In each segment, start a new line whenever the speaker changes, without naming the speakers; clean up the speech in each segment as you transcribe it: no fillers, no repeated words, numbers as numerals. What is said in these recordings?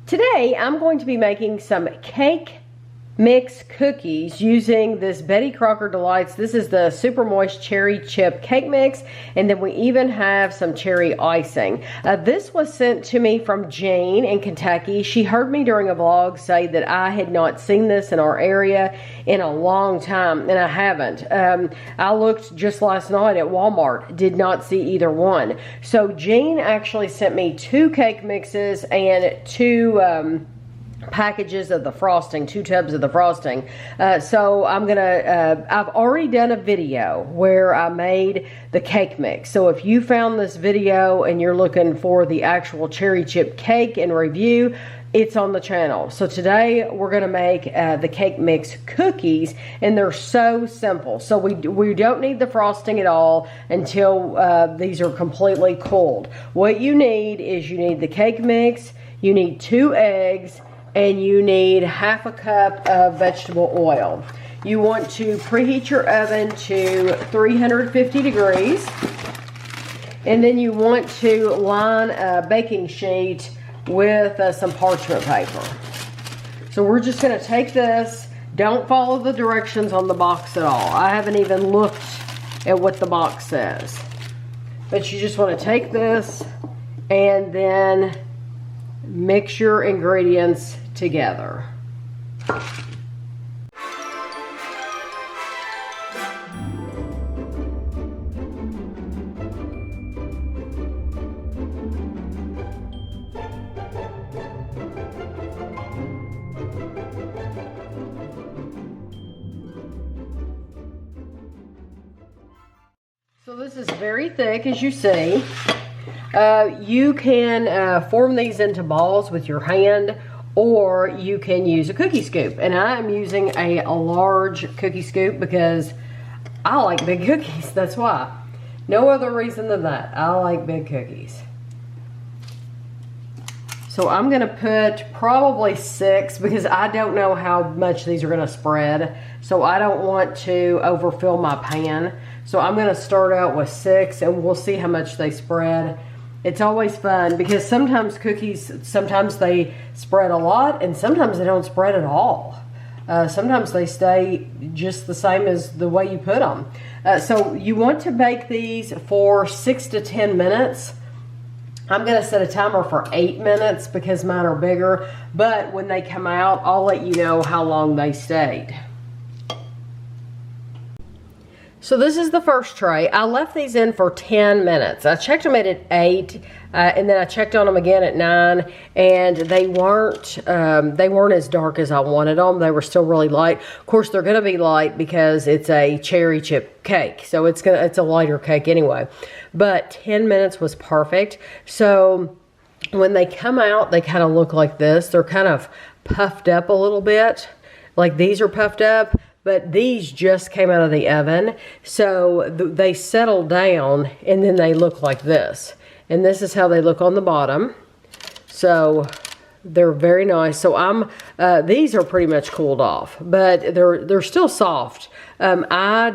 Today I'm going to be making some cake mix cookies using this Betty Crocker Delights. This is the super moist cherry chip cake mix, and then we even have some cherry icing. This was sent to me from Jane in Kentucky. She heard me during a vlog say that I had not seen this in our area in a long time, and I haven't. I looked just last night at Walmart, did not see either one. So Jane actually sent me 2 cake mixes and 2 packages of the frosting, 2 tubs of the frosting. So I'm gonna, I've already done a video where I made the cake mix. So if you found this video and you're looking for the actual cherry chip cake and review, it's on the channel. So today we're gonna make the cake mix cookies, and they're so simple. So we don't need the frosting at all until these are completely cooled. What you need is you need the cake mix, you need 2 eggs, and you need 1/2 cup of vegetable oil. You want to preheat your oven to 350 degrees, and then you want to line a baking sheet with some parchment paper. So we're just going to take this. Don't follow the directions on the box at all. I haven't even looked at what the box says. But you just want to take this and then mix your ingredients together. So this is very thick, as you see. You can form these into balls with your hand, or you can use a cookie scoop. And I am using a large cookie scoop because I like big cookies. That's why. No other reason than that. I like big cookies. So I'm going to put probably 6 because I don't know how much these are going to spread. So I don't want to overfill my pan. So I'm going to start out with 6 and we'll see how much they spread. It's always fun because sometimes cookies, sometimes they spread a lot and sometimes they don't spread at all. Sometimes they stay just the same as the way you put them. So you want to bake these for 6 to 10 minutes. I'm going to set a timer for 8 minutes because mine are bigger. But when they come out, I'll let you know how long they stayed. So this is the first tray. I left these in for 10 minutes. I checked them at 8, and then I checked on them again at 9, and they weren't as dark as I wanted them. They were still really light. Of course, they're gonna be light because it's a cherry chip cake, so it's a lighter cake anyway. But 10 minutes was perfect. So when they come out, they kind of look like this. They're kind of puffed up a little bit, like these are puffed up. But these just came out of the oven, so they settle down and then they look like this. And this is how they look on the bottom. So they're very nice. So these are pretty much cooled off, but they're still soft. I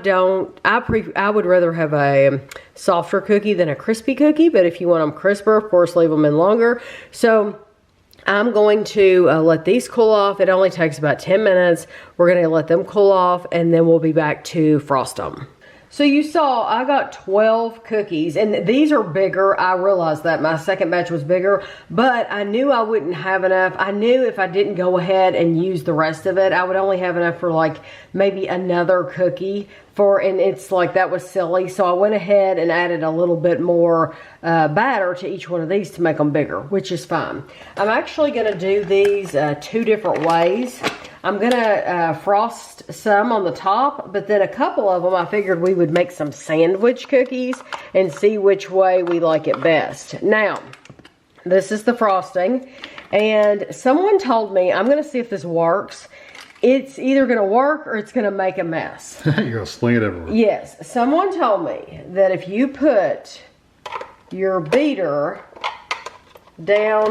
would rather have a softer cookie than a crispy cookie, but if you want them crisper, of course, leave them in longer. So I'm going to let these cool off. It only takes about 10 minutes. We're going to let them cool off, and then we'll be back to frost them. So you saw I got 12 cookies, and these are bigger. I realized that my second batch was bigger, but I knew I wouldn't have enough. I knew if I didn't go ahead and use the rest of it, I would only have enough for like maybe another cookie and it's like that was silly. So I went ahead and added a little bit more batter to each one of these to make them bigger, which is fine. I'm actually going to do these 2 different ways. I'm going to frost some on the top, but then a couple of them I figured we would make some sandwich cookies and see which way we like it best. Now, this is the frosting, and someone told me, I'm going to see if this works, it's either going to work or it's going to make a mess.
You're going to sling it everywhere.
Yes, someone told me that if you put your beater down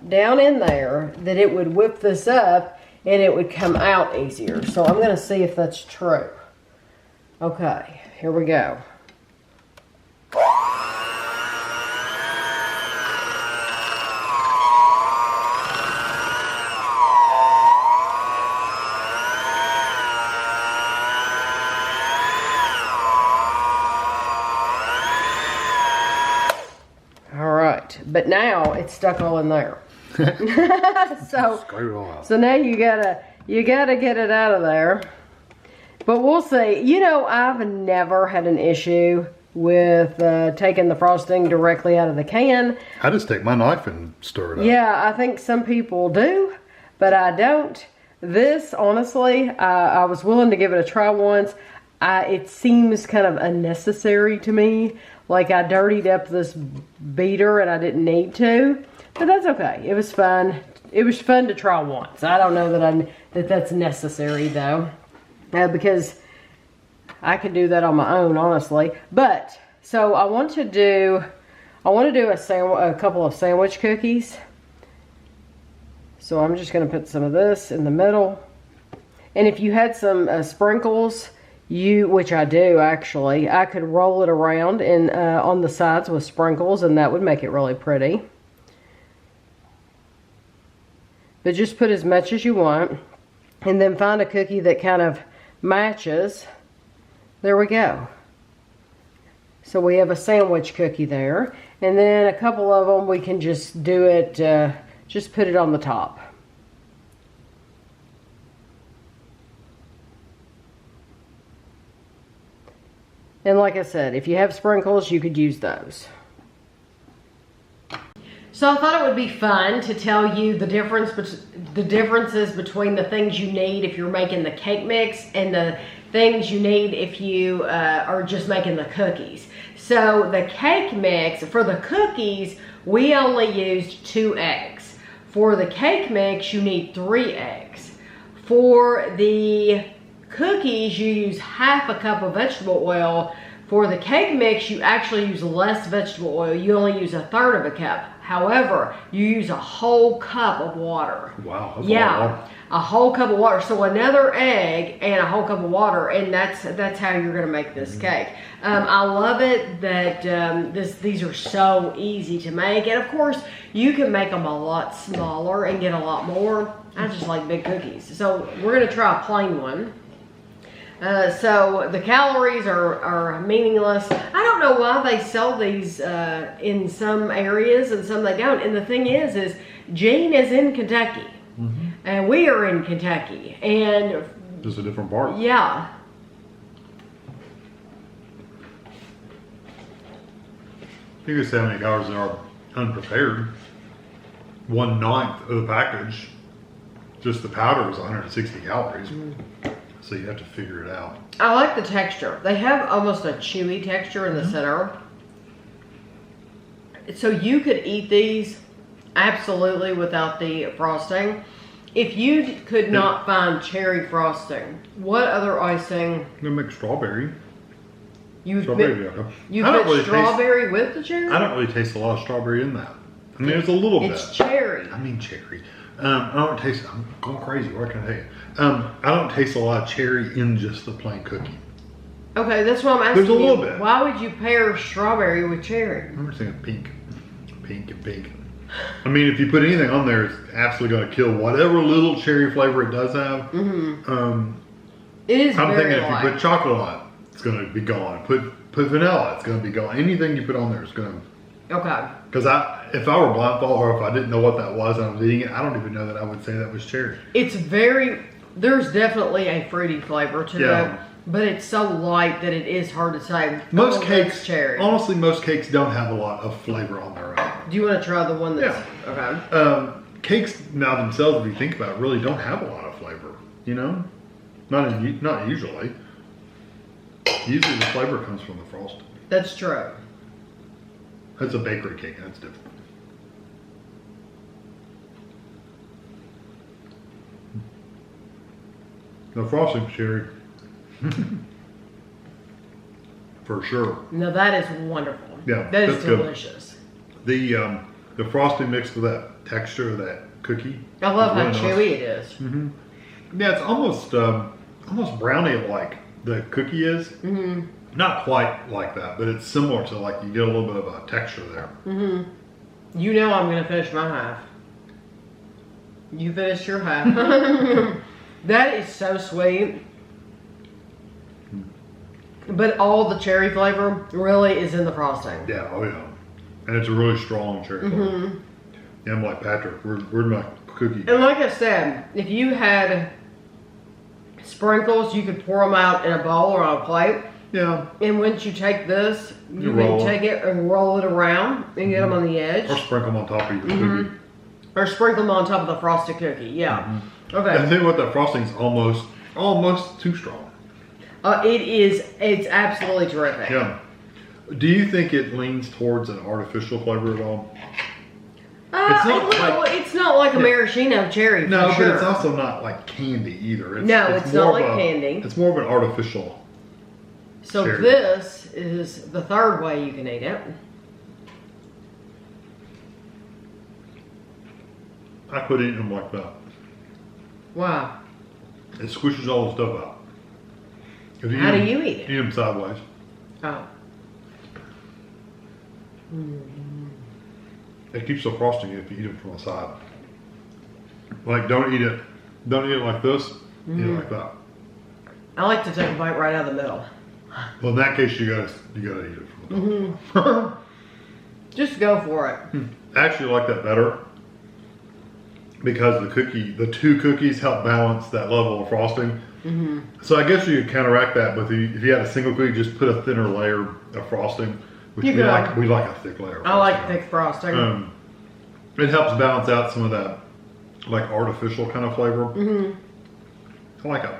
in there, that it would whip this up and it would come out easier. So I'm going to see if that's true. Okay, here we go. right. But now it's stuck all in there.
Scrape it all out.
So now you gotta get it out of there. But we'll see. You know, I've never had an issue with taking the frosting directly out of the can.
I just take my knife and stir it up.
Yeah, I think some people do, but I don't. This, honestly, I was willing to give it a try once. It seems kind of unnecessary to me. Like I dirtied up this beater and I didn't need to. But that's okay. It was fun. It was fun to try once. I don't know that that's necessary though. Because I could do that on my own, honestly. But so I want to do a couple of sandwich cookies. So I'm just going to put some of this in the middle. And if you had some sprinkles, which I do actually, I could roll it around and on the sides with sprinkles, and that would make it really pretty. But just put as much as you want, and then find a cookie that kind of matches. There we go. So we have a sandwich cookie there, and then a couple of them we can just do it, just put it on the top. And like I said, if you have sprinkles, you could use those. So I thought it would be fun to tell you the differences between the things you need if you're making the cake mix and the things you need if you are just making the cookies. So the cake mix, for the cookies, we only used 2 eggs. For the cake mix, you need 3 eggs. For the cookies, you use half a cup of vegetable oil. For the cake mix, you actually use less vegetable oil. You only use 1/3 of a cup. However, you use a whole cup of water.
Wow, that's a lot of water.
A whole cup of water. So another egg and a whole cup of water, and that's how you're gonna make this cake. I love it that these are so easy to make, and of course you can make them a lot smaller and get a lot more. I just like big cookies. So we're gonna try a plain one. So the calories are meaningless. I don't know why they sell these in some areas and some they don't. And the thing is Gene is in Kentucky, and we are in Kentucky, and
just a different part.
Yeah.
You can see how many calories there are unprepared. 1/9 of the package, just the powder is 160 calories. So you have to figure it out.
I like the texture. They have almost a chewy texture in the center. So you could eat these absolutely without the frosting. If you could not find cherry frosting, what other icing?
I'm gonna make strawberry.
You put
really
strawberry with the cherry?
I don't really taste a lot of strawberry in that. I mean, it's a little bit.
It's cherry.
I mean cherry. I don't taste, I'm going crazy, what can I tell you? I don't taste a lot of cherry in just the plain cookie.
Okay, that's what I'm asking.
There's a little bit.
Why would you pair strawberry with cherry?
I'm just thinking pink. Pink and pink. I mean, if you put anything on there, it's absolutely going to kill whatever little cherry flavor it does have.
It is
I'm
very
thinking if
light.
you put chocolate on it, it's going to be gone. Put vanilla, it's going to be gone. Anything you put on there is going to...
Okay.
Because if I were blindfolded or if I didn't know what that was and I was eating it, I don't even know that I would say that was cherry.
It's there's definitely a fruity flavor to it, but it's so light that it is hard to say.
Most cakes,
cherry.
Honestly, most cakes don't have a lot of flavor on their own.
Do you want to try the one that's...
Yeah.
Okay.
Cakes now themselves, if you think about it, really don't have a lot of flavor, you know? Not usually. Usually the flavor comes from the frosting.
That's true.
That's a bakery cake, that's different. The frosting cherry. For sure.
No, that is wonderful.
Yeah,
that is
that's good.
delicious.
The frosting mixed with that texture of that cookie.
I love how
really
chewy
nice.
it is.
Yeah, it's almost brownie-like the cookie is. Not quite like that, but it's similar to, like, you get a little bit of a texture there.
You know I'm going to finish my half. You finished your half. That is so sweet. But all the cherry flavor really is in the frosting.
Yeah, oh yeah. And it's a really strong cherry flavor.
Mm-hmm.
Yeah, I'm like, Patrick, where'd my cookie?
And like I said, if you had sprinkles, you could pour them out in a bowl or on a plate.
Yeah.
And once you take this, you
roll
can
it.
take it and roll it around and get them on the edge.
Or sprinkle them on top of your cookie.
Or sprinkle them on top of the frosted cookie. Yeah.
I
Okay.
think what that frosting's almost too strong.
It's absolutely terrific.
Yeah. Do you think it leans towards an artificial flavor at all?
It's not like a maraschino cherry.
No,
for sure.
but it's also not like candy either.
It's not
more
like
of
candy.
It's more of an artificial.
So
cherry.
this is the third way you can eat it.
I could eat them like that.
Wow.
It squishes all the stuff out.
How do you eat it?
Eat them sideways.
Oh.
It keeps the frosting if you eat them from the side. Like, don't eat it like this. Eat it like that.
I like to take a bite right out of the middle.
Well, in that case, you gotta eat it from the top.
Just go for it.
I actually like that better because the two cookies help balance that level of frosting. So I guess you could counteract that, but if you had a single cookie, just put a thinner layer of frosting, which we like a thick layer. Of
I like thick frosting.
It helps balance out some of that like artificial kind of flavor. I like it.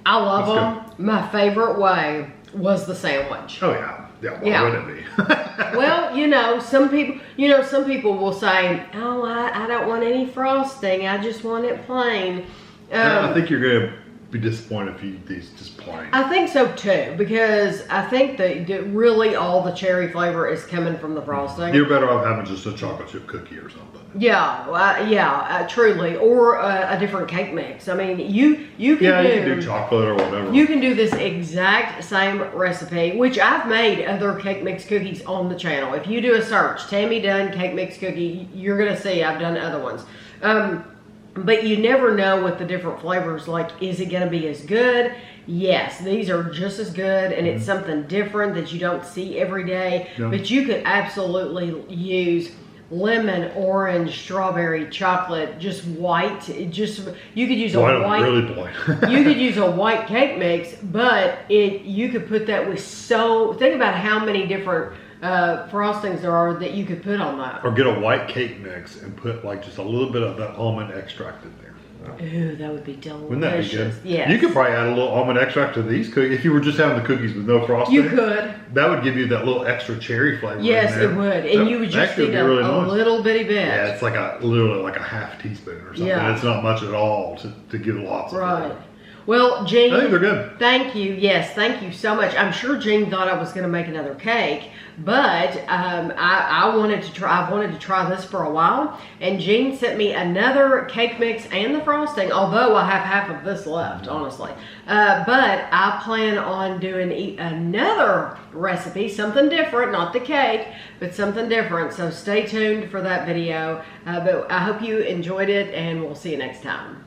I love them. My favorite way was the sandwich.
Oh yeah. Why wouldn't it be?
Well, some people will say, "Oh, I don't want any frosting. I just want it plain."
I think you're gonna be disappointed if you eat these just plain.
I think so too, because I think that really all the cherry flavor is coming from the frosting.
You're better off having just a chocolate chip cookie or something.
Yeah, truly, or a different cake mix. I mean, you can
you can do chocolate or whatever.
You can do this exact same recipe, which I've made other cake mix cookies on the channel. If you do a search, Tammy Dunn cake mix cookie, you're gonna see I've done other ones. But you never know with the different flavors, like, is it gonna be as good? Yes, these are just as good, and it's something different that you don't see every day.
Yeah.
But you could absolutely use lemon, orange, strawberry, chocolate, just white. You could use a white.
Really plain.
You could use a white cake mix, but you could put that with think about how many different frostings there are that you could put on that.
Or get a white cake mix and put like just a little bit of that almond extract in there.
Ooh, that would be delicious.
Wouldn't that be good?
Yes.
You could probably add a little almond extract to these cookies. If you were just having the cookies with no frosting.
You could.
That would give you that little extra cherry flavor.
Yes,
in there.
it would. And you would just need a little bitty bit.
Yeah, it's like literally like a half teaspoon or something.
Yeah.
It's not much at all to give lots of flavor.
Well, Jean,
I think they're good.
Thank you. Yes, thank you so much. I'm sure Jean thought I was going to make another cake, but I wanted to try. I've wanted to try this for a while, and Jean sent me another cake mix and the frosting. Although I have half of this left, honestly, but I plan on doing another recipe, something different, not the cake, but something different. So stay tuned for that video. But I hope you enjoyed it, and we'll see you next time.